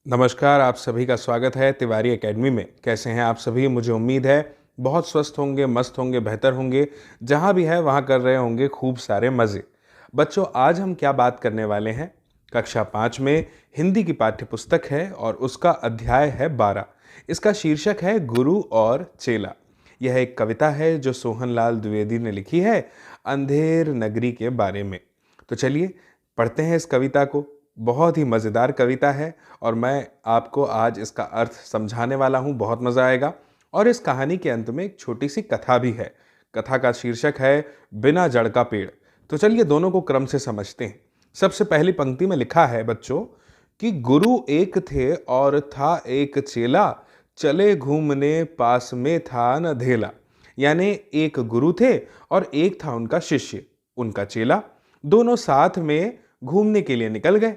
नमस्कार, आप सभी का स्वागत है तिवारी एकेडमी में। कैसे हैं आप सभी? मुझे उम्मीद है बहुत स्वस्थ होंगे, मस्त होंगे, बेहतर होंगे। जहां भी है वहां कर रहे होंगे खूब सारे मज़े। बच्चों, आज हम क्या बात करने वाले हैं? कक्षा 5 में हिंदी की पाठ्य पुस्तक है और उसका अध्याय है 12। इसका शीर्षक है गुरु और चेला। यह एक कविता है जो सोहनलाल द्विवेदी ने लिखी है, अंधेर नगरी के बारे में। तो चलिए पढ़ते हैं इस कविता को। बहुत ही मज़ेदार कविता है और मैं आपको आज इसका अर्थ समझाने वाला हूँ। बहुत मज़ा आएगा। और इस कहानी के अंत में एक छोटी सी कथा भी है। कथा का शीर्षक है बिना जड़ का पेड़। तो चलिए दोनों को क्रम से समझते हैं। सबसे पहली पंक्ति में लिखा है बच्चों कि गुरु एक थे और था एक चेला, चले घूमने पास में था न धेला। यानी एक गुरु थे और एक था उनका शिष्य, उनका चेला। दोनों साथ में घूमने के लिए निकल गए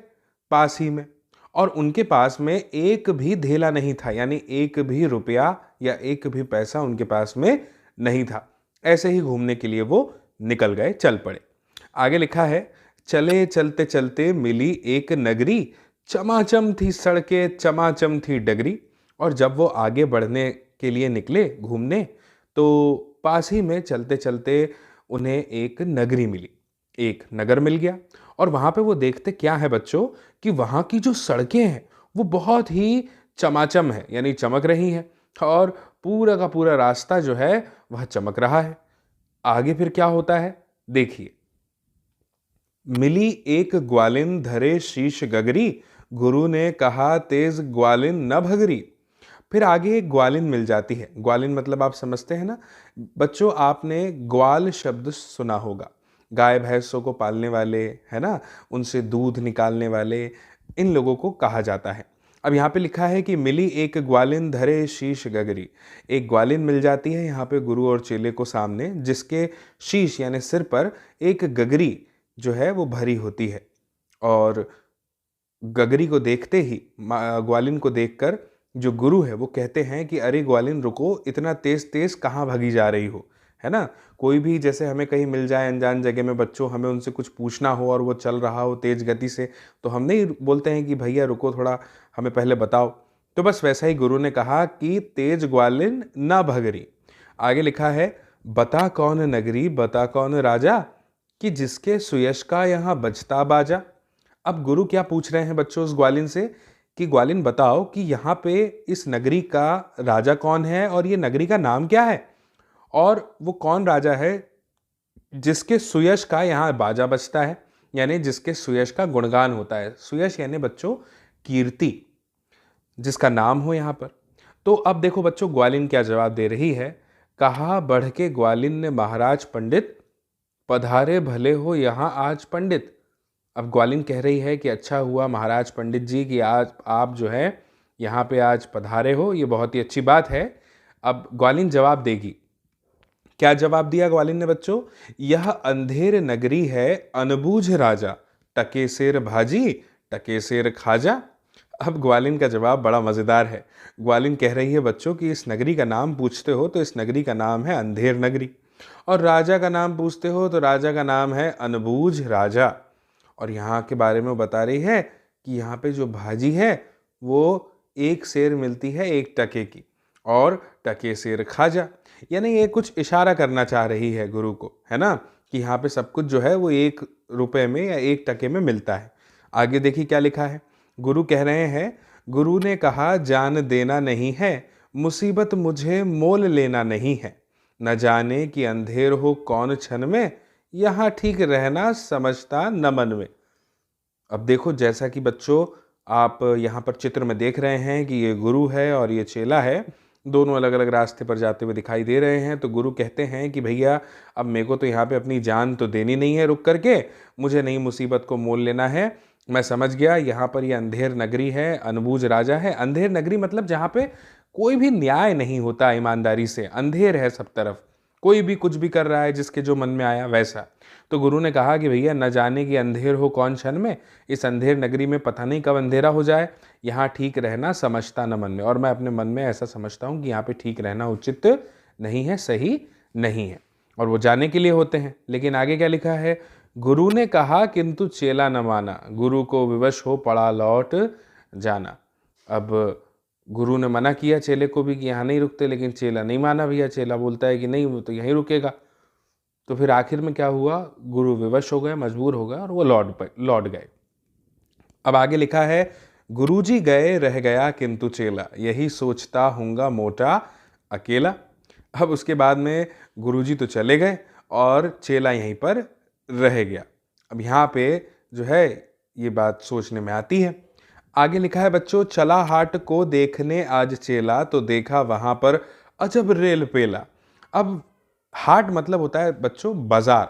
पास ही में, और उनके पास में एक भी धेला नहीं था, यानी एक भी रुपया या एक भी पैसा उनके पास में नहीं था। ऐसे ही घूमने के लिए वो निकल गए, चल पड़े। आगे लिखा है, चले चलते चलते मिली एक नगरी, चमाचम थी सड़कें, चमाचम थी डगरी। और जब वो आगे बढ़ने के लिए निकले घूमने, तो पास ही में चलते चलते उन्हें एक नगरी मिली, एक नगर मिल गया। और वहां पे वो देखते क्या है बच्चों कि वहां की जो सड़कें हैं वो बहुत ही चमाचम है, यानी चमक रही हैं, और पूरा का पूरा रास्ता जो है वह चमक रहा है। आगे फिर क्या होता है देखिए। मिली एक ग्वालिन धरे शीश गगरी, गुरु ने कहा तेज ग्वालिन न भगरी। फिर आगे एक ग्वालिन मिल जाती है। ग्वालिन मतलब आप समझते हैं ना बच्चों, आपने ग्वाल शब्द सुना होगा। गाय भैंसों को पालने वाले, है ना, उनसे दूध निकालने वाले, इन लोगों को कहा जाता है। अब यहाँ पे लिखा है कि मिली एक ग्वालिन धरे शीश गगरी। एक ग्वालिन मिल जाती है यहाँ पे गुरु और चेले को सामने, जिसके शीश यानी सिर पर एक गगरी जो है वो भरी होती है। और गगरी को देखते ही, ग्वालिन को देखकर जो गुरु है वो कहते हैं कि अरे ग्वालिन रुको, इतना तेज तेज कहाँ भागी जा रही हो, है ना। कोई भी जैसे हमें कहीं मिल जाए अनजान जगह में बच्चों, हमें उनसे कुछ पूछना हो और वो चल रहा हो तेज गति से, तो हम नहीं बोलते हैं कि भैया रुको थोड़ा, हमें पहले बताओ। तो बस वैसा ही गुरु ने कहा कि तेज ग्वालिन ना भगरी। आगे लिखा है, बता कौन नगरी बता कौन राजा, कि जिसके सुयश का यहाँ बजता बाजा। अब गुरु क्या पूछ रहे हैं बच्चों उस ग्वालिन से कि ग्वालिन बताओ कि यहाँ पे इस नगरी का राजा कौन है और ये नगरी का नाम क्या है, और वो कौन राजा है जिसके सुयश का यहाँ बाजा बजता है, यानी जिसके सुयश का गुणगान होता है। सुयश यानी बच्चों कीर्ति, जिसका नाम हो यहाँ पर। तो अब देखो बच्चों ग्वालिन क्या जवाब दे रही है। कहा बढ़ के ग्वालिन ने महाराज पंडित, पधारे भले हो यहाँ आज पंडित। अब ग्वालिन कह रही है कि अच्छा हुआ महाराज पंडित जी कि आज आप जो है यहाँ पे आज पधारे हो, ये बहुत ही अच्छी बात है। अब ग्वालिन जवाब देगी। क्या जवाब दिया ग्वालिन ने बच्चों? यह अंधेर नगरी है अनबूझ राजा, टके सेर भाजी टके सेर खाजा। अब ग्वालिन का जवाब बड़ा मजेदार है। ग्वालिन कह रही है बच्चों कि इस नगरी का नाम पूछते हो तो इस नगरी का नाम है अंधेर नगरी, और राजा का नाम पूछते हो तो राजा का नाम है अनबूझ राजा। और यहाँ के बारे में वो बता रही है कि यहाँ पे जो भाजी है वो एक सेर मिलती है एक टके की, और टके सेर खाजा। यानी ये कुछ इशारा करना चाह रही है गुरु को, है ना, कि यहाँ पे सब कुछ जो है वो 1 रुपए में या 1 टके में मिलता है। आगे देखिए क्या लिखा है। गुरु कह रहे हैं, गुरु ने कहा जान देना नहीं है, मुसीबत मुझे मोल लेना नहीं है। न जाने कि अंधेर हो कौन क्षण में, यहाँ ठीक रहना समझता न मन में। अब देखो जैसा कि बच्चों आप यहाँ पर चित्र में देख रहे हैं कि ये गुरु है और ये चेला है, दोनों अलग अलग रास्ते पर जाते हुए दिखाई दे रहे हैं। तो गुरु कहते हैं कि भैया अब मेरे को तो यहाँ पे अपनी जान तो देनी नहीं है रुक करके, मुझे नहीं मुसीबत को मोल लेना है। मैं समझ गया यहाँ पर ये अंधेर नगरी है, अनबूझ राजा है। अंधेर नगरी मतलब जहाँ पे कोई भी न्याय नहीं होता ईमानदारी से, अंधेर है सब तरफ, कोई भी कुछ भी कर रहा है जिसके जो मन में आया वैसा। तो गुरु ने कहा कि भैया न जाने कि अंधेर हो कौन क्षण में, इस अंधेर नगरी में पता नहीं कब अंधेरा हो जाए, यहाँ ठीक रहना समझता न मन में। और मैं अपने मन में ऐसा समझता हूँ कि यहाँ पे ठीक रहना उचित नहीं है, सही नहीं है। और वो जाने के लिए होते हैं। लेकिन आगे क्या लिखा है, गुरु ने कहा किंतु चेला न माना, गुरु को विवश हो पड़ा लौट जाना। अब गुरु ने मना किया चेले को भी कि यहाँ नहीं रुकते, लेकिन चेला नहीं माना भैया। चेला बोलता है कि नहीं, वो तो यहीं रुकेगा। तो फिर आखिर में क्या हुआ, गुरु विवश हो गए, मजबूर हो गए और वो लौट गए। अब आगे लिखा है, गुरुजी गए रह गया किंतु चेला, यही सोचता हूँगा मोटा अकेला। अब उसके बाद में गुरुजी तो चले गए और चेला यहीं पर रह गया। अब यहाँ पे जो है ये बात सोचने में आती है। आगे लिखा है बच्चों, चला हाट को देखने आज चेला, तो देखा वहां पर अजब रेल पेला। अब हाट मतलब होता है बच्चों बाजार।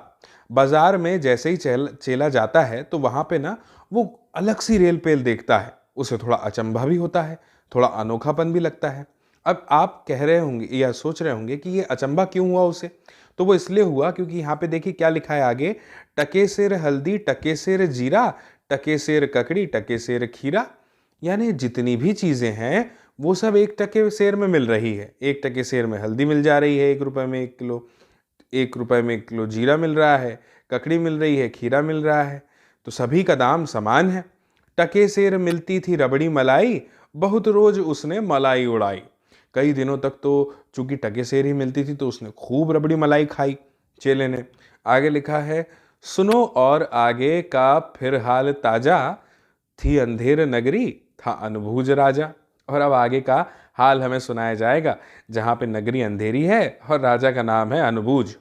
बाजार में जैसे ही चेला जाता है तो वहां पे ना वो अलग सी रेल पेल देखता है। उसे थोड़ा अचंभा भी होता है, थोड़ा अनोखापन भी लगता है। अब आप कह रहे होंगे या सोच रहे होंगे कि ये अचंभा क्यों हुआ उसे। तो वो इसलिए हुआ क्योंकि यहाँ पे देखिए क्या लिखा है आगे, टके सेर हल्दी टके सेर जीरा, टके सेर ककड़ी टके सेर खीरा। यानी जितनी भी चीजें हैं वो सब 1 टके सेर में मिल रही है। 1 टके सेर में हल्दी मिल जा रही है 1 रुपए में 1 किलो, 1 रुपए में 1 किलो जीरा मिल रहा है, ककड़ी मिल रही है, खीरा मिल रहा है। तो सभी का दाम समान है। टके सेर मिलती थी रबड़ी मलाई, बहुत रोज उसने मलाई उड़ाई। कई दिनों तक तो चूंकि टके सेर ही मिलती थी तो उसने खूब रबड़ी मलाई खाई चेले ने। आगे लिखा है, सुनो और आगे का फिर हाल ताजा, थी अंधेर नगरी था अनुभूज राजा। और अब आगे का हाल हमें सुनाया जाएगा, जहां पे नगरी अंधेरी है और राजा का नाम है अनुभूज।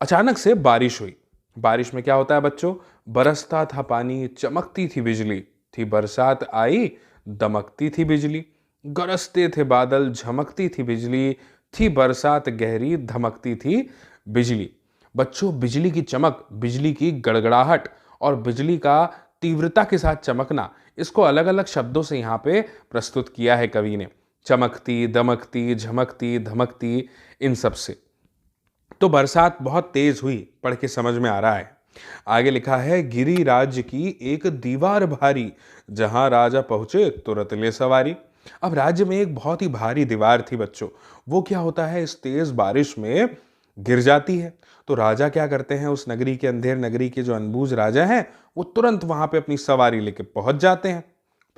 अचानक से बारिश हुई। बारिश में क्या होता है बच्चों, बरसता था पानी, चमकती थी बिजली, थी बरसात आई, दमकती थी बिजली, गरजते थे बादल, झमकती थी बिजली, थी बरसात गहरी, धमकती थी बिजली। बच्चों बिजली की चमक, बिजली की गड़गड़ाहट और बिजली का तीव्रता के साथ चमकना, इसको अलग अलग शब्दों से यहाँ पे प्रस्तुत किया है कवि ने। चमकती, दमकती, झमकती, धमकती, इन सब से। तो बरसात बहुत तेज हुई, पढ़ के समझ में आ रहा है। आगे लिखा है, गिरी राज्य की एक दीवार भारी, जहां राजा पहुंचे तुरंत ले सवारी। अब राज्य में एक बहुत ही भारी दीवार थी बच्चों। वो क्या होता है, इस तेज बारिश में गिर जाती है। तो राजा क्या करते हैं, उस नगरी के, अंधेर नगरी के जो अनबूझ राजा हैं, वो तुरंत वहां पे अपनी सवारी लेके पहुंच जाते हैं।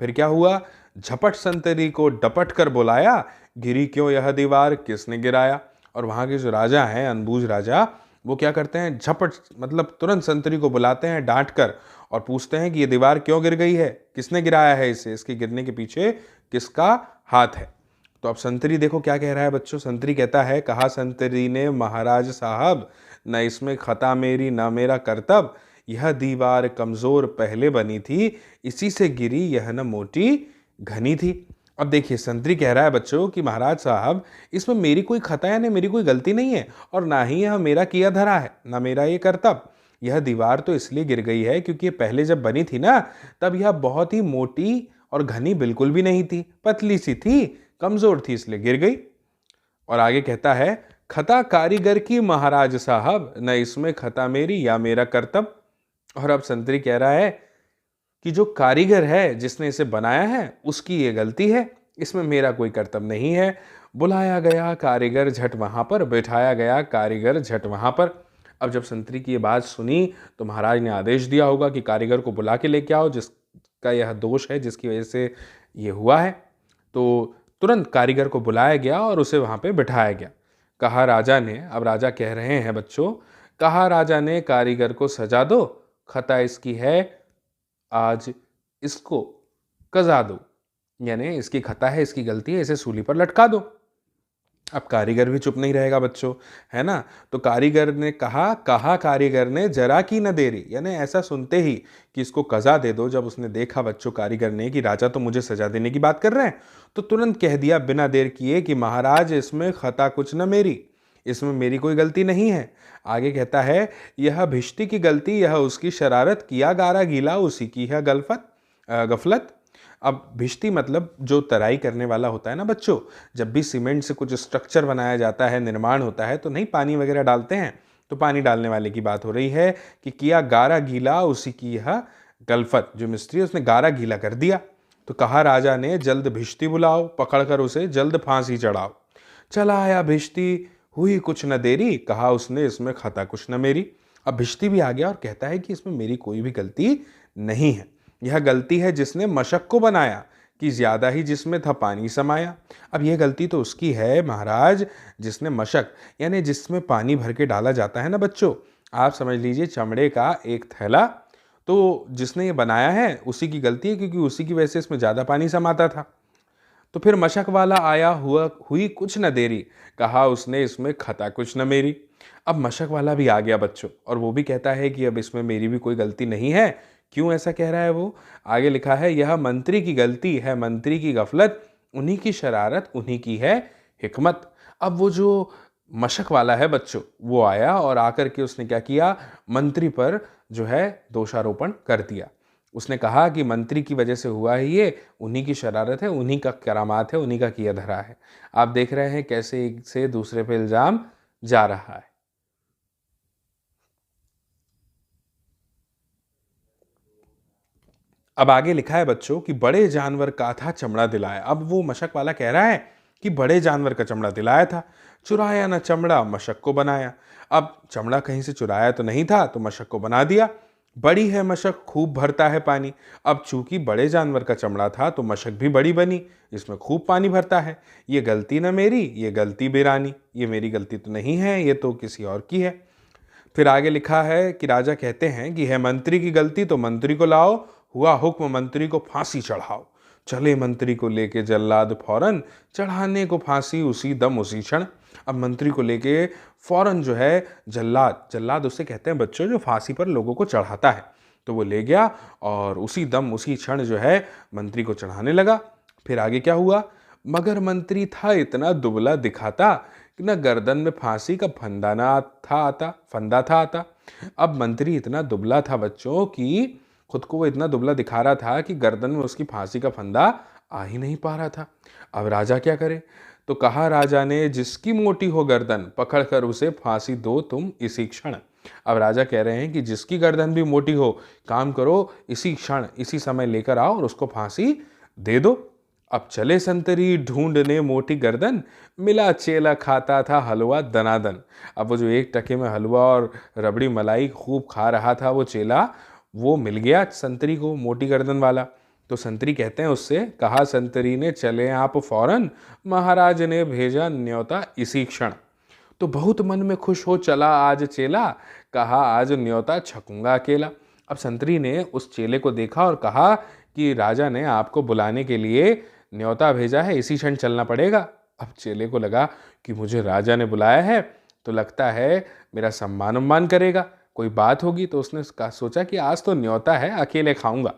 फिर क्या हुआ, झपट संतरी को डपट कर बुलाया, गिरी क्यों यह दीवार किसने गिराया। और वहां के जो राजा हैं, अनबूझ राजा, वो क्या करते हैं, झपट मतलब तुरंत संतरी को बुलाते हैं डांट कर और पूछते हैं कि ये दीवार क्यों गिर गई है, किसने गिराया है इसे, इसके गिरने के पीछे किसका हाथ है। तो अब संतरी देखो क्या कह रहा है बच्चों। संतरी कहता है, कहा संतरी ने महाराज साहब, न इसमें खता मेरी न मेरा करतब, यह दीवार कमजोर पहले बनी थी, इसी से गिरी यह न मोटी घनी थी। अब देखिए संतरी कह रहा है बच्चों कि महाराज साहब, इसमें मेरी कोई खता यानी मेरी कोई गलती नहीं है, और ना ही यह मेरा किया धरा है, ना मेरा ये करतब। यह दीवार तो इसलिए गिर गई है क्योंकि ये पहले जब बनी थी ना, तब यह बहुत ही मोटी और घनी बिल्कुल भी नहीं थी, पतली सी थी, कमजोर थी, इसलिए गिर गई। और आगे कहता है, खता कारीगर की महाराज साहब, न इसमें खता मेरी या मेरा करतब। और अब संतरी कह रहा है कि जो कारीगर है, जिसने इसे बनाया है, उसकी ये गलती है, इसमें मेरा कोई कर्तव्य नहीं है। बुलाया गया कारीगर झट वहां पर, बैठाया गया कारीगर झट वहां पर। अब जब संतरी की ये बात सुनी तो महाराज ने आदेश दिया होगा कि कारीगर को बुला के लेके आओ, जिसका यह दोष है, जिसकी वजह से ये हुआ है। तो तुरंत कारीगर को बुलाया गया और उसे वहां पे बिठाया गया। कहा राजा ने, अब राजा कह रहे हैं बच्चों, कहा राजा ने कारीगर को सजा दो, खता इसकी है आज इसको कजा दो, यानी इसकी खता है, इसकी गलती है, इसे सूली पर लटका दो। अब कारीगर भी चुप नहीं रहेगा बच्चों, है ना। तो कारीगर ने कहा कारीगर ने जरा की न देरी, यानी ऐसा सुनते ही कि इसको कजा दे दो, जब उसने देखा बच्चों कारीगर ने कि राजा तो मुझे सजा देने की बात कर रहे हैं, तो तुरंत कह दिया बिना देर किए कि महाराज इसमें खता कुछ न मेरी, इसमें मेरी कोई गलती नहीं है। आगे कहता है, यह भिष्टी की गलती, यह उसकी शरारत, किया गारा गीला उसी की है गफलत। अब भिष्टी मतलब जो तराई करने वाला होता है ना बच्चों, जब भी सीमेंट से कुछ स्ट्रक्चर बनाया जाता है, निर्माण होता है, तो नहीं पानी वगैरह डालते हैं, तो पानी डालने वाले की बात हो रही है कि किया गारा गीला उसी की यह गलफत, जो मिस्त्री उसने गारा गीला कर दिया। तो कहा राजा ने, जल्द भिष्टी बुलाओ, पकड़कर उसे जल्द फांसी चढ़ाओ। चला आया भिष्टी, हुई कुछ न देरी, कहा उसने इसमें खता कुछ न मेरी। अब भिश्ती भी आ गया और कहता है कि इसमें मेरी कोई भी गलती नहीं है। यह गलती है जिसने मशक को बनाया, कि ज्यादा ही जिसमें था पानी समाया। अब यह गलती तो उसकी है महाराज जिसने मशक, यानी जिसमें पानी भर के डाला जाता है ना बच्चों, आप समझ लीजिए चमड़े का एक थैला, तो जिसने ये बनाया है उसी की गलती है, क्योंकि उसी की वजह से इसमें ज्यादा पानी समाता था। तो फिर मशक वाला आया, हुई कुछ न देरी, कहा उसने इसमें खता कुछ न मेरी। अब मशक वाला भी आ गया बच्चों, और वो भी कहता है कि अब इसमें मेरी भी कोई गलती नहीं है। क्यों ऐसा कह रहा है वो? आगे लिखा है, यह मंत्री की गलती है, मंत्री की गफलत, उन्हीं की शरारत उन्हीं की है हिकमत। अब वो जो मशक वाला है बच्चों, वो आया और आकर के उसने क्या किया, मंत्री पर जो है दोषारोपण कर दिया। उसने कहा कि मंत्री की वजह से हुआ है ये, उन्हीं की शरारत है, उन्हीं का करामात है, उन्हीं का किया धरा है। आप देख रहे हैं कैसे एक से दूसरे पे इल्जाम जा रहा है। अब आगे लिखा है बच्चों कि बड़े जानवर का था चमड़ा दिलाया। अब वो मशक वाला कह रहा है कि बड़े जानवर का चमड़ा दिलाया था, चुराया ना चमड़ा मशक को बनाया। अब चमड़ा कहीं से चुराया तो नहीं था, तो मशक को बना दिया। बड़ी है मशक, खूब भरता है पानी। अब चूंकि बड़े जानवर का चमड़ा था तो मशक भी बड़ी बनी, इसमें खूब पानी भरता है। ये गलती ना मेरी, ये गलती बिरानी, ये मेरी गलती तो नहीं है, ये तो किसी और की है। फिर आगे लिखा है कि राजा कहते हैं कि है मंत्री की गलती तो मंत्री को लाओ, हुआ हुक्म मंत्री को फांसी चढ़ाओ। चले मंत्री को लेके जल्लाद फौरन, चढ़ाने को फांसी उसी दम उसी क्षण। अब मंत्री को लेके फौरन जो है जल्लाद, जल्लाद उसे कहते हैं बच्चों जो फांसी पर लोगों को चढ़ाता है, तो वो ले गया और उसी दम उसी क्षण जो है मंत्री को चढ़ाने लगा। फिर आगे क्या हुआ, मगर मंत्री था इतना दुबला दिखाता कि न गर्दन में फांसी का फंदा था आता। अब मंत्री इतना दुबला था बच्चों कि खुद को वो इतना दुबला दिखा रहा था कि गर्दन में उसकी फांसी का फंदा आ ही नहीं पा रहा था। अब राजा क्या करे? तो कहा राजा ने, जिसकी मोटी हो गर्दन पकड़ कर उसे फांसी दो तुम इसी क्षण। अब राजा कह रहे हैं कि जिसकी गर्दन भी मोटी हो, काम करो इसी क्षण इसी समय लेकर आओ और उसको फांसी दे दो। अब चले संतरी ढूंढने मोटी गर्दन, मिला चेला खाता था हलवा दनादन। अब वो जो एक टके में हलवा और रबड़ी मलाई खूब खा रहा था वो चेला, वो मिल गया संतरी को, मोटी गर्दन वाला। तो संतरी कहते हैं उससे, कहा संतरी ने चले आप फौरन, महाराज ने भेजा न्योता इसी क्षण। तो बहुत मन में खुश हो चला आज चेला, कहा आज न्योता छकूंगा अकेला। अब संतरी ने उस चेले को देखा और कहा कि राजा ने आपको बुलाने के लिए न्योता भेजा है, इसी क्षण चलना पड़ेगा। अब चेले को लगा कि मुझे राजा ने बुलाया है तो लगता है मेरा सम्मान उम्मान करेगा, कोई बात होगी, तो उसने सोचा कि आज तो न्योता है, अकेले खाऊंगा।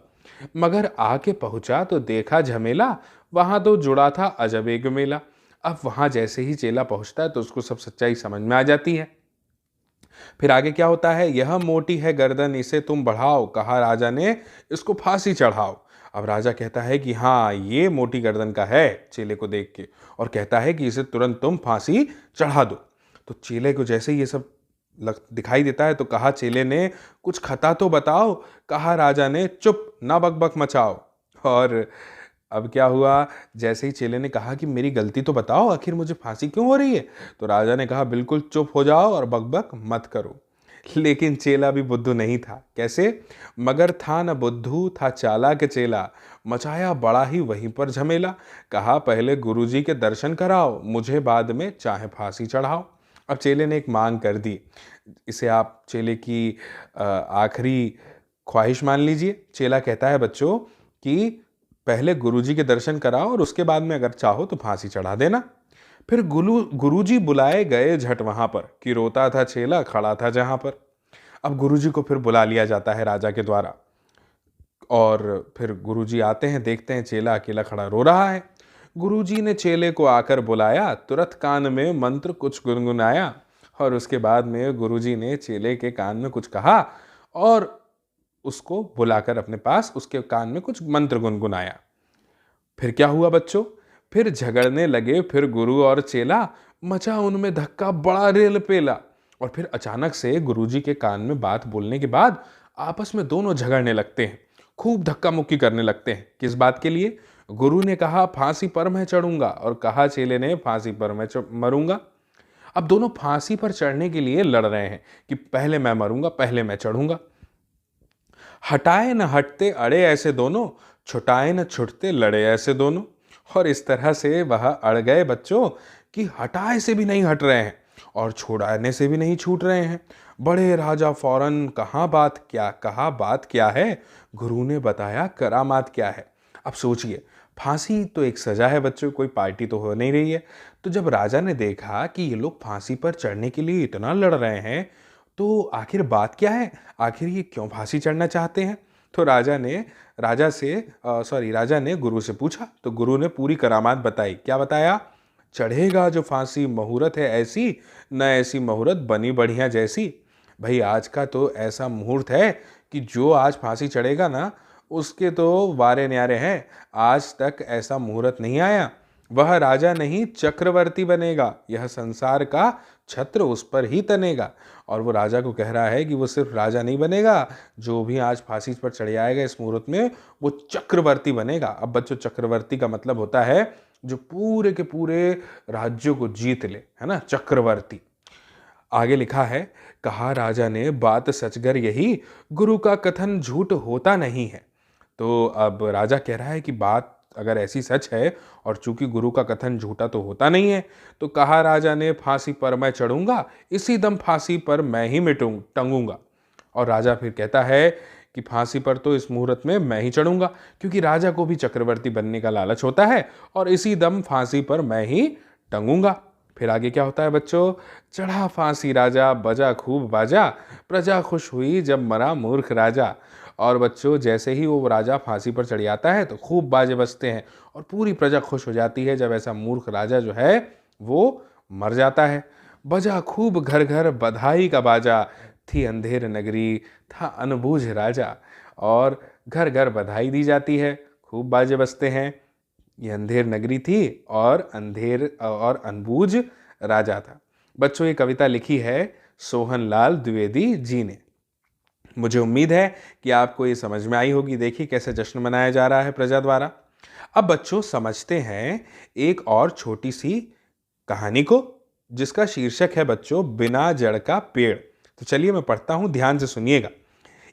मगर आके पहुंचा तो देखा झमेला, वहां तो जुड़ा था अजब एक मेला। अब वहां जैसे ही चेला पहुंचता है तो उसको सब सच्चाई समझ में आ जाती है। फिर आगे क्या होता है, यह मोटी है गर्दन इसे तुम बढ़ाओ, कहा राजा ने इसको फांसी चढ़ाओ। अब राजा कहता है कि हाँ ये मोटी गर्दन का है, चेले को देख के, और कहता है कि इसे तुरंत तुम फांसी चढ़ा दो। तो चेले को जैसे ही ये सब दिखाई देता है तो कहा चेले ने, कुछ खता तो बताओ, कहा राजा ने चुप ना बकबक मचाओ। और अब क्या हुआ, जैसे ही चेले ने कहा कि मेरी गलती तो बताओ, आखिर मुझे फांसी क्यों हो रही है, तो राजा ने कहा बिल्कुल चुप हो जाओ और बकबक मत करो। लेकिन चेला भी बुद्धू नहीं था। कैसे? मगर था न बुद्धू, था चालाक चेला, मचाया बड़ा ही वहीं पर झमेला। कहा पहले गुरुजी के दर्शन कराओ, मुझे बाद में चाहे फांसी चढ़ाओ। अब चेले ने एक मांग कर दी, इसे आप चेले की आखिरी ख्वाहिश मान लीजिए। चेला कहता है बच्चों कि पहले गुरुजी के दर्शन कराओ और उसके बाद में अगर चाहो तो फांसी चढ़ा देना। फिर गुरुजी बुलाए गए झट वहां पर, कि रोता था चेला खड़ा था जहां पर। अब गुरुजी को फिर बुला लिया जाता है राजा के द्वारा, और फिर गुरुजी आते हैं, देखते हैं चेला अकेला खड़ा रो रहा है। गुरुजी ने चेले को आकर बुलाया, तुरंत कान में मंत्र कुछ गुनगुनाया, और उसके बाद में गुरुजी ने चेले के कान में कुछ कहा और उसको बुलाकर अपने पास उसके कान में कुछ मंत्र गुनगुनाया। फिर क्या हुआ बच्चों, फिर झगड़ने लगे फिर गुरु और चेला, मचा उनमें धक्का बड़ा रेल पेला। और फिर अचानक से गुरुजी के कान में बात बोलने के बाद आपस में दोनों झगड़ने लगते हैं, खूब धक्का मुक्की करने लगते हैं। किस बात के लिए? गुरु ने कहा फांसी पर मैं चढ़ूंगा और कहा चेले ने फांसी पर मैं मरूंगा। अब दोनों फांसी पर चढ़ने के लिए लड़ रहे हैं कि पहले मैं मरूंगा, पहले मैं चढ़ूंगा। हटाए न हटते अड़े ऐसे दोनों, छुटाए न छुटते लड़े ऐसे दोनों। और इस तरह से वह अड़ गए बच्चों कि हटाए से भी नहीं हट रहे हैं और छुड़ाने से भी नहीं छूट रहे हैं। बड़े राजा फौरन कहा बात क्या है, गुरु ने बताया करामात क्या है। अब सोचिए, फांसी तो एक सजा है बच्चों, कोई पार्टी तो हो नहीं रही है। तो जब राजा ने देखा कि ये लोग फांसी पर चढ़ने के लिए इतना लड़ रहे हैं, तो आखिर बात क्या है, आखिर ये क्यों फांसी चढ़ना चाहते हैं। तो राजा ने गुरु से पूछा, तो गुरु ने पूरी करामात बताई। क्या बताया? चढ़ेगा जो फांसी मुहूर्त है ऐसी, न ऐसी मुहूर्त बनी बढ़िया जैसी। भाई आज का तो ऐसा मुहूर्त है कि जो आज फांसी चढ़ेगा ना, उसके तो वारे न्यारे हैं। आज तक ऐसा मुहूर्त नहीं आया। वह राजा नहीं चक्रवर्ती बनेगा, यह संसार का छत्र उस पर ही तनेगा। और वो राजा को कह रहा है कि वो सिर्फ राजा नहीं बनेगा, जो भी आज फांसी पर चढ़ आएगा इस मुहूर्त में, वो चक्रवर्ती बनेगा। अब बच्चों, चक्रवर्ती का मतलब होता है जो पूरे के पूरे राज्यों को जीत ले, है ना, चक्रवर्ती। आगे लिखा है, कहा राजा ने बात सचगर यही, गुरु का कथन झूठ होता नहीं है। तो अब राजा कह रहा है कि बात अगर ऐसी सच है और चूंकि गुरु का कथन झूठा तो होता नहीं है, तो कहा राजा ने फांसी पर मैं चढ़ूंगा, इसी दम फांसी पर मैं ही टंगूंगा। और राजा फिर कहता है कि फांसी पर तो इस मुहूर्त में मैं ही चढ़ूंगा, क्योंकि राजा को भी चक्रवर्ती बनने का लालच होता है, और इसी दम फांसी पर मैं ही टंगूंगा। फिर आगे क्या होता है बच्चों? चढ़ा फांसी राजा, बजा खूब बाजा, प्रजा खुश हुई जब मरा मूर्ख राजा। और बच्चों, जैसे ही वो राजा फांसी पर चढ़ जाता है तो खूब बाजे बजते हैं और पूरी प्रजा खुश हो जाती है जब ऐसा मूर्ख राजा जो है वो मर जाता है। बजा खूब घर घर बधाई का बाजा, थी अंधेर नगरी था अनबूझ राजा। और घर घर बधाई दी जाती है, खूब बाजे बजते हैं। ये अंधेर नगरी थी और अनबूझ राजा था। बच्चों, ये कविता लिखी है सोहनलाल द्विवेदी जी ने। मुझे उम्मीद है कि आपको ये समझ में आई होगी। देखिए कैसे जश्न मनाया जा रहा है प्रजा द्वारा। अब बच्चों, समझते हैं एक और छोटी सी कहानी को, जिसका शीर्षक है बच्चों बिना जड़ का पेड़। तो चलिए मैं पढ़ता हूं, ध्यान से सुनिएगा।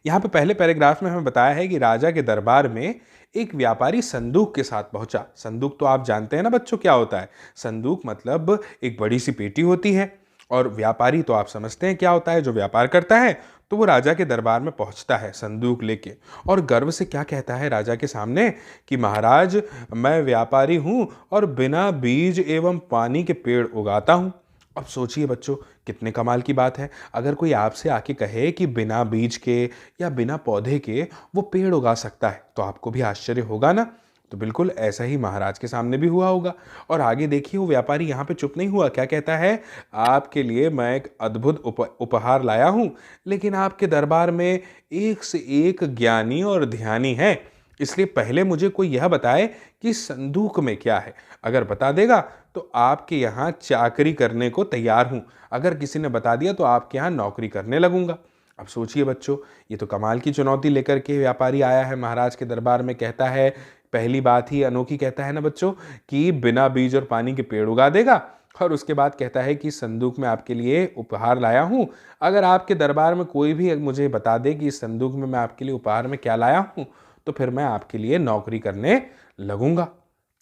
यहाँ पे पहले पैराग्राफ में हमें बताया है कि राजा के दरबार में एक व्यापारी संदूक के साथ पहुंचा। संदूक तो आप जानते हैं ना बच्चों क्या होता है। संदूक मतलब एक बड़ी सी पेटी होती है, और व्यापारी तो आप समझते हैं क्या होता है, जो व्यापार करता है। तो वो राजा के दरबार में पहुंचता है संदूक लेके, और गर्व से क्या कहता है राजा के सामने कि महाराज, मैं व्यापारी हूं और बिना बीज एवं पानी के पेड़ उगाता हूं। अब सोचिए बच्चों, कितने कमाल की बात है। अगर कोई आपसे आके कहे कि बिना बीज के या बिना पौधे के वो पेड़ उगा सकता है, तो आपको भी आश्चर्य होगा ना। तो बिल्कुल ऐसा ही महाराज के सामने भी हुआ होगा। और आगे देखिए, वो व्यापारी यहाँ पे चुप नहीं हुआ, क्या कहता है, आपके लिए मैं एक अद्भुत उपहार लाया हूँ, लेकिन आपके दरबार में एक से एक ज्ञानी और ध्यानी है, इसलिए पहले मुझे कोई यह बताए कि संदूक में क्या है। अगर बता देगा तो आपके यहाँ चाकरी करने को तैयार हूँ, अगर किसी ने बता दिया तो आपके यहाँ नौकरी करने लगूंगा। अब सोचिए बच्चों, ये तो कमाल की चुनौती लेकर के व्यापारी आया है महाराज के दरबार में। कहता है, पहली बात ही अनोखी कहता है ना बच्चों कि बिना बीज और पानी के पेड़ उगा देगा, और उसके बाद कहता है कि संदूक में आपके लिए उपहार लाया हूं, अगर आपके दरबार में कोई भी मुझे बता दे कि इस संदूक में मैं आपके लिए उपहार में क्या लाया हूं, तो फिर मैं आपके लिए नौकरी करने लगूंगा।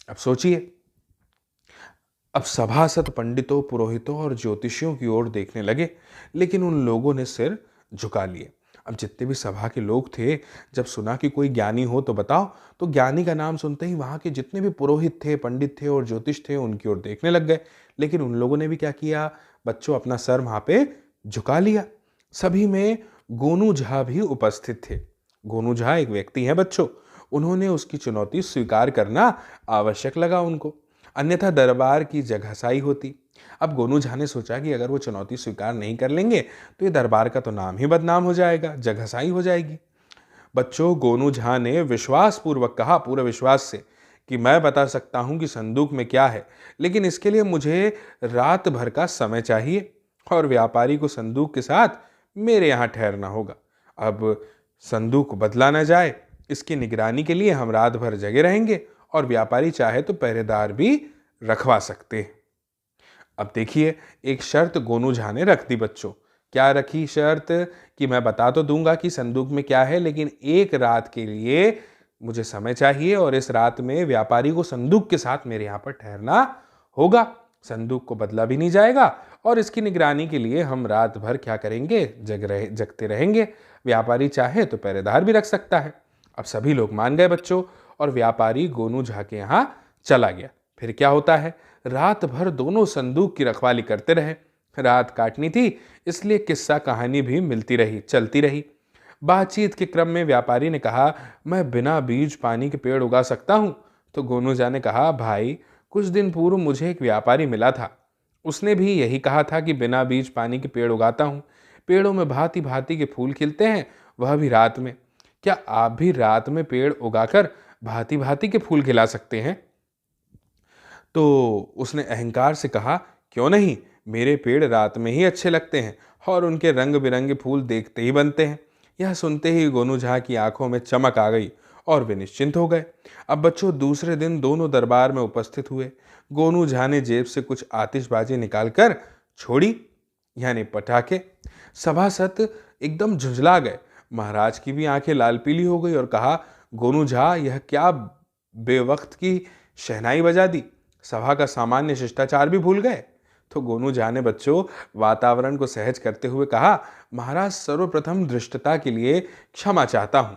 अब सोचिए, अब सभासद पंडितों, पुरोहितों और ज्योतिषियों की ओर देखने लगे, लेकिन उन लोगों ने सिर झुका लिए। अब जितने भी सभा के लोग थे, जब सुना कि कोई ज्ञानी हो तो बताओ, तो ज्ञानी का नाम सुनते ही वहां के जितने भी पुरोहित थे, पंडित थे और ज्योतिष थे, उनकी ओर देखने लग गए। लेकिन उन लोगों ने भी क्या किया बच्चों, अपना सर वहां पे झुका लिया। सभी में गोनू झा भी उपस्थित थे। गोनू झा एक व्यक्ति है बच्चों, उन्होंने उसकी चुनौती स्वीकार करना आवश्यक लगा उनको, अन्यथा दरबार की जगहसाई होती। अब गोनू झा ने सोचा कि अगर वो चुनौती स्वीकार नहीं कर लेंगे तो ये दरबार का तो नाम ही बदनाम हो जाएगा, जगहसाई हो जाएगी। बच्चों, गोनू झा ने विश्वास पूर्वक कहा, पूरे विश्वास से, कि मैं बता सकता हूं कि संदूक में क्या है, लेकिन इसके लिए मुझे रात भर का समय चाहिए और व्यापारी को संदूक के साथ मेरे यहां ठहरना होगा। अब संदूक बदला न जाए, इसकी निगरानी के लिए हम रात भर जगे रहेंगे, और व्यापारी चाहे तो पहरेदार भी रखवा सकते हैं। अब देखिए, एक शर्त गोनू झा ने रख दी बच्चों। क्या रखी शर्त? कि मैं बता तो दूंगा कि संदूक में क्या है, लेकिन एक रात के लिए मुझे समय चाहिए और इस रात में व्यापारी को संदूक के साथ मेरे यहाँ पर ठहरना होगा। संदूक को बदला भी नहीं जाएगा और इसकी निगरानी के लिए हम रात भर क्या करेंगे? जगते रहेंगे। व्यापारी चाहे तो पहरेदार भी रख सकता है। अब सभी लोग मान गए बच्चों और व्यापारी गोनू झा के यहाँ चला गया। फिर क्या होता है? रात भर दोनों संदूक की रखवाली करते रहे। रात काटनी थी, इसलिए किस्सा कहानी भी मिलती रही, चलती रही। बातचीत के क्रम में व्यापारी ने कहा, मैं बिना बीज पानी के पेड़ उगा सकता हूं? तो गोनू झा ने कहा, भाई कुछ दिन पूर्व मुझे एक व्यापारी मिला था, उसने भी यही कहा था कि बिना बीज पानी के पेड़ उगाता हूं। पेड़ों में भांति भांति के फूल खिलते हैं, वह भी रात में। क्या आप भी रात में पेड़ उगाकर भांति भांति के फूल खिला सकते हैं? तो उसने अहंकार से कहा, क्यों नहीं, मेरे पेड़ रात में ही अच्छे लगते हैं और उनके रंग बिरंगे फूल देखते ही बनते हैं। यह सुनते ही गोनू झा की आंखों में चमक आ गई और वे निश्चिंत हो गए। अब बच्चों, दूसरे दिन दोनों दरबार में उपस्थित हुए। गोनू झा ने जेब से कुछ आतिशबाजी निकालकर छोड़ी, यानी पटाखे। सभासद एकदम झुंझला गए। महाराज की भी आंखें लाल पीली हो गई और कहा, गोनू झा, यह क्या बेवक्त की शहनाई बजा दी? सभा का सामान्य शिष्टाचार भी भूल गए। तो गोनू झा ने बच्चों वातावरण को सहज करते हुए कहा, महाराज, सर्वप्रथम धृष्टता के लिए क्षमा चाहता हूं,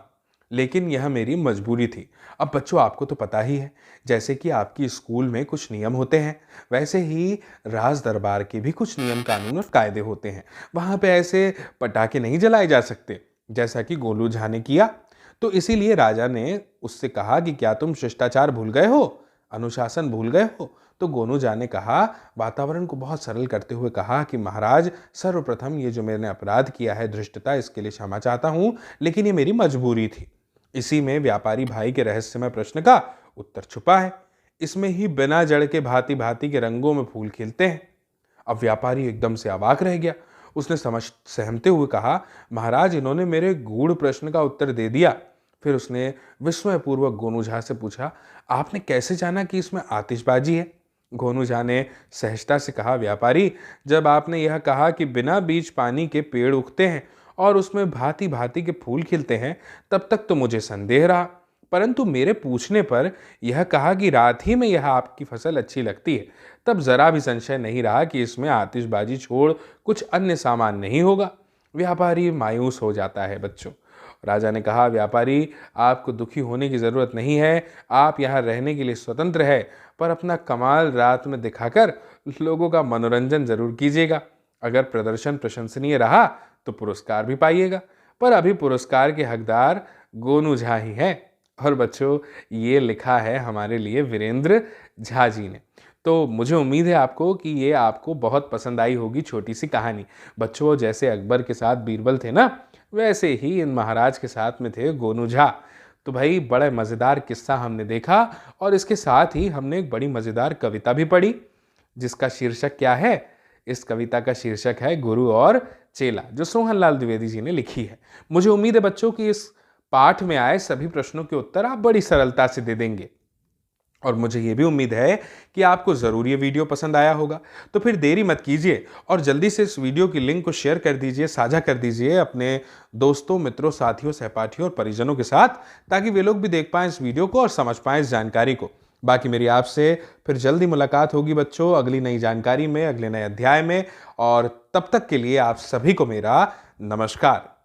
लेकिन यह मेरी मजबूरी थी। अब बच्चों, आपको तो पता ही है, जैसे कि आपकी स्कूल में कुछ नियम होते हैं, वैसे ही राज दरबार के भी कुछ नियम कानून और कायदे होते हैं। वहां पे ऐसे पटाखे नहीं जलाए जा सकते जैसा कि गोनू झा ने किया। तो इसीलिए राजा ने उससे कहा कि क्या तुम शिष्टाचार भूल गए हो, अनुशासन भूल गए हो? तो गोनू झा ने कहा, वातावरण को बहुत सरल करते हुए कहा कि महाराज, सर्वप्रथम ये जो मैंने अपराध किया है धृष्टता, इसके लिए क्षमा चाहता हूं, लेकिन ये मेरी मजबूरी थी। इसी में व्यापारी भाई के रहस्यमय प्रश्न का उत्तर छुपा है। इसमें ही बिना जड़ के भांति भांति के रंगों में फूल खिलते हैं। अब व्यापारी एकदम से अवाक रह गया। उसने सहमते हुए कहा, महाराज, इन्होंने मेरे गूढ़ प्रश्न का उत्तर दे दिया। फिर उसने विस्मयपूर्वक गोनू झा से पूछा, आपने कैसे जाना कि इसमें आतिशबाजी है? गोनू झा ने सहजता से कहा, व्यापारी, जब आपने यह कहा कि बिना बीज पानी के पेड़ उगते हैं और उसमें भांति भांति के फूल खिलते हैं, तब तक तो मुझे संदेह रहा, परंतु मेरे पूछने पर यह कहा कि रात ही में यह आपकी फसल अच्छी लगती है, तब जरा भी संशय नहीं रहा कि इसमें आतिशबाजी छोड़ कुछ अन्य सामान नहीं होगा। व्यापारी मायूस हो जाता है बच्चों। राजा ने कहा, व्यापारी, आपको दुखी होने की जरूरत नहीं है, आप यहाँ रहने के लिए स्वतंत्र है, पर अपना कमाल रात में दिखाकर लोगों का मनोरंजन जरूर कीजिएगा। अगर प्रदर्शन प्रशंसनीय रहा तो पुरस्कार भी पाइएगा, पर अभी पुरस्कार के हकदार गोनू झा ही हैं। और बच्चों, ये लिखा है हमारे लिए वीरेंद्र झा जी ने। तो मुझे उम्मीद है आपको कि ये आपको बहुत पसंद आई होगी छोटी सी कहानी। बच्चों, जैसे अकबर के साथ बीरबल थे ना, वैसे ही इन महाराज के साथ में थे गोनू झा। तो भाई, बड़ा मज़ेदार किस्सा हमने देखा और इसके साथ ही हमने एक बड़ी मज़ेदार कविता भी पढ़ी, जिसका शीर्षक क्या है? इस कविता का शीर्षक है गुरु और चेला, जो सोहनलाल द्विवेदी जी ने लिखी है। मुझे उम्मीद है बच्चों कि इस पाठ में आए सभी प्रश्नों के उत्तर आप बड़ी सरलता से दे देंगे और मुझे ये भी उम्मीद है कि आपको ज़रूर ये वीडियो पसंद आया होगा। तो फिर देरी मत कीजिए और जल्दी से इस वीडियो की लिंक को शेयर कर दीजिए, साझा कर दीजिए अपने दोस्तों, मित्रों, साथियों, सहपाठियों और परिजनों के साथ, ताकि वे लोग भी देख पाएं इस वीडियो को और समझ पाएं इस जानकारी को। बाकी मेरी आपसे फिर जल्दी मुलाकात होगी बच्चों, अगली नई जानकारी में, अगले नए अध्याय में, और तब तक के लिए आप सभी को मेरा नमस्कार।